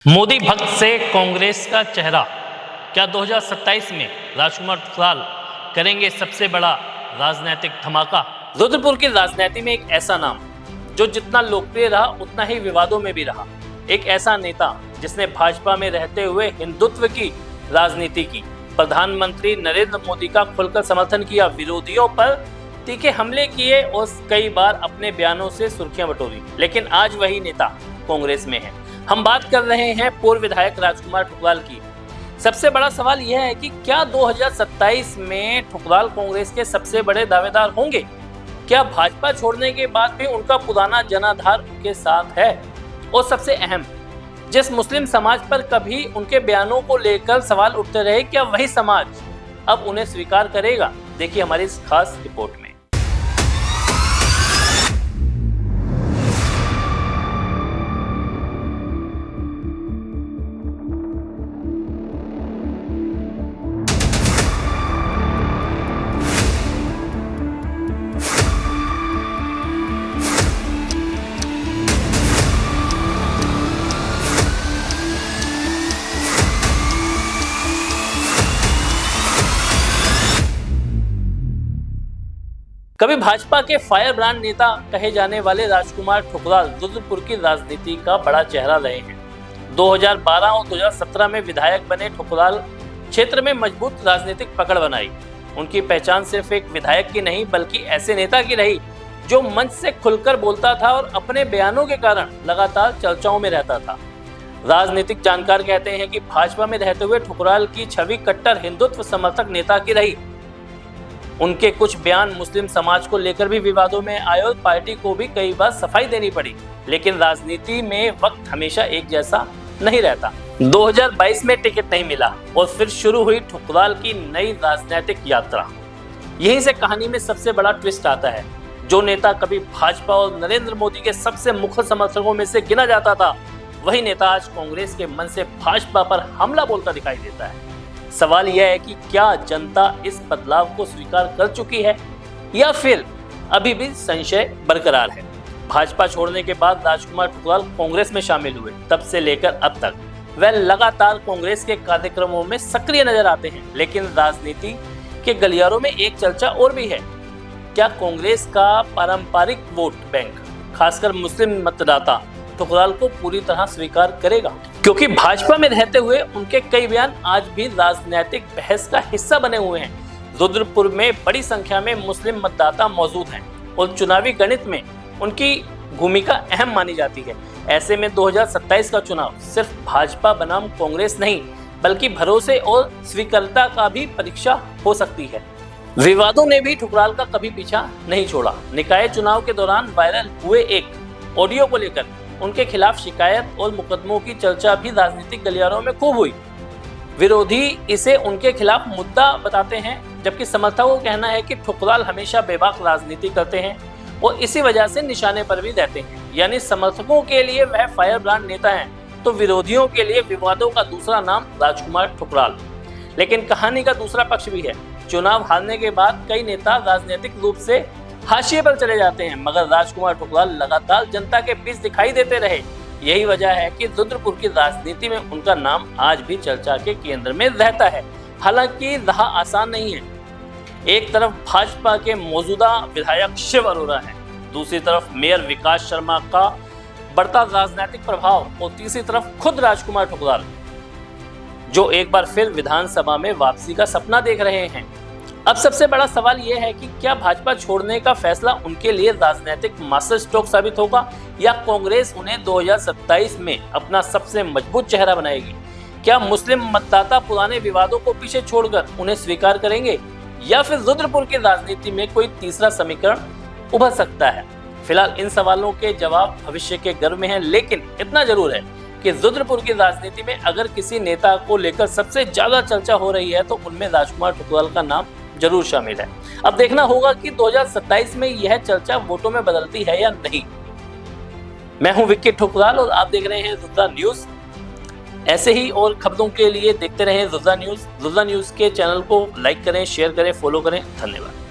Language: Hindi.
मोदी भक्त से कांग्रेस का चेहरा, क्या 2027 में राजकुमार ठुकराल करेंगे सबसे बड़ा राजनीतिक धमाका। रुद्रपुर की राजनीति में एक ऐसा नाम जो जितना लोकप्रिय रहा उतना ही विवादों में भी रहा। एक ऐसा नेता जिसने भाजपा में रहते हुए हिंदुत्व की राजनीति की, प्रधानमंत्री नरेंद्र मोदी का खुलकर समर्थन किया, विरोधियों पर तीखे हमले किए और कई बार अपने बयानों से सुर्खियां बटोरी, लेकिन आज वही नेता कांग्रेस में है। हम बात कर रहे हैं पूर्व विधायक राजकुमार ठुकराल की। सबसे बड़ा सवाल यह है कि क्या 2027 में ठुकराल कांग्रेस के सबसे बड़े दावेदार होंगे? क्या भाजपा छोड़ने के बाद भी उनका पुराना जनाधार उनके साथ है? और सबसे अहम, जिस मुस्लिम समाज पर कभी उनके बयानों को लेकर सवाल उठते रहे, क्या वही समाज अब उन्हें स्वीकार करेगा? देखिए हमारी इस खास रिपोर्ट में। कभी भाजपा के फायर ब्रांड नेता कहे जाने वाले राजकुमार ठुकराल रुद्रपुर की राजनीति का बड़ा चेहरा रहे हैं। 2012 और 2017 में विधायक बने ठुकराल क्षेत्र में मजबूत राजनीतिक पकड़ बनाई। उनकी पहचान सिर्फ एक विधायक की नहीं बल्कि ऐसे नेता की रही जो मंच से खुलकर बोलता था और अपने बयानों के कारण लगातार चर्चाओं में रहता था। राजनीतिक जानकार कहते हैं कि भाजपा में रहते हुए ठुकराल की छवि कट्टर हिंदुत्व समर्थक नेता की रही। उनके कुछ बयान मुस्लिम समाज को लेकर भी विवादों में आए और पार्टी को भी कई बार सफाई देनी पड़ी, लेकिन राजनीति में वक्त हमेशा एक जैसा नहीं रहता। 2022 में टिकट नहीं मिला और फिर शुरू हुई ठुकराल की नई राजनीतिक यात्रा। यहीं से कहानी में सबसे बड़ा ट्विस्ट आता है। जो नेता कभी भाजपा और नरेंद्र मोदी के सबसे मुखर समर्थकों में से गिना जाता था, वही नेता आज कांग्रेस के मन से भाजपा पर हमला बोलता दिखाई देता है। सवाल यह है कि क्या जनता इस बदलाव को स्वीकार कर चुकी है या फिर अभी भी संशय बरकरार है। भाजपा छोड़ने के बाद राजकुमार ठुकराल कांग्रेस में शामिल हुए, तब से लेकर अब तक वह लगातार कांग्रेस के कार्यक्रमों में सक्रिय नजर आते हैं। लेकिन राजनीति के गलियारों में एक चर्चा और भी है। क्या कांग्रेस का पारंपरिक वोट बैंक, खासकर मुस्लिम मतदाता, ठुकराल को पूरी तरह स्वीकार करेगा? क्योंकि भाजपा में रहते हुए उनके कई बयान आज भी राजनीतिक बहस का हिस्सा बने हुए हैं। रुद्रपुर में बड़ी संख्या में मुस्लिम मतदाता मौजूद हैं और चुनावी गणित में उनकी भूमिका अहम मानी जाती है। ऐसे में 2027 का चुनाव सिर्फ भाजपा बनाम कांग्रेस नहीं बल्कि भरोसे और स्वीकार्यता का भी परीक्षा हो सकती है। विवादों ने भी ठुकराल का कभी पीछा नहीं छोड़ा। निकाय चुनाव के दौरान वायरल हुए एक ऑडियो को लेकर उनके खिलाफ शिकायत और मुकदमों की चर्चा भी राजनीतिक गलियारों में खूब हुई। विरोधी इसे उनके खिलाफ मुद्दा बताते हैं, जबकि समर्थकों का कहना है कि ठुकराल हमेशा बेबाक राजनीति करते हैं और इसी वजह से निशाने पर भी रहते हैं। यानी समर्थकों के लिए वह फायर ब्रांड नेता हैं, तो विरोधियों के लिए विवादों का दूसरा नाम राजकुमार ठुकराल। लेकिन कहानी का दूसरा पक्ष भी है। चुनाव हारने के बाद कई नेता राजनीतिक रूप से हाशिए पर चले जाते हैं, मगर राजकुमार ठुकराल लगातार जनता के बीच दिखाई देते रहे। यही वजह है कि रुद्रपुर की राजनीति में उनका नाम आज भी चर्चा के केंद्र में रहता है। हालांकि राह आसान नहीं है। एक तरफ भाजपा के मौजूदा विधायक शिव अरोड़ा हैं, दूसरी तरफ मेयर विकास शर्मा का बढ़ता राजनीतिक प्रभाव और तीसरी तरफ खुद राजकुमार ठुकराल, जो एक बार फिर विधानसभा में वापसी का सपना देख रहे हैं। अब सबसे बड़ा सवाल यह है कि क्या भाजपा छोड़ने का फैसला उनके लिए राजनीतिक मास्टर स्ट्रोक साबित होगा या कांग्रेस उन्हें 2027 में अपना सबसे मजबूत चेहरा बनाएगी? क्या मुस्लिम मतदाता पुराने विवादों को पीछे छोड़कर उन्हें स्वीकार करेंगे या फिर रुद्रपुर की राजनीति में कोई तीसरा समीकरण उभर सकता है? फिलहाल इन सवालों के जवाब भविष्य के गर्भ में हैं, लेकिन इतना जरूर है कि रुद्रपुर की राजनीति में अगर किसी नेता को लेकर सबसे ज्यादा चर्चा हो रही है तो उनमें राजकुमार ठुकराल का नाम जरूर शामिल है। अब देखना होगा कि 2027 में यह चर्चा वोटों में बदलती है या नहीं। मैं हूं विक्की ठुकराल और आप देख रहे हैं रुद्रा न्यूज। ऐसे ही और खबरों के लिए देखते रहें रुद्रा न्यूज। रुद्रा न्यूज के चैनल को लाइक करें, शेयर करें, फॉलो करें। धन्यवाद।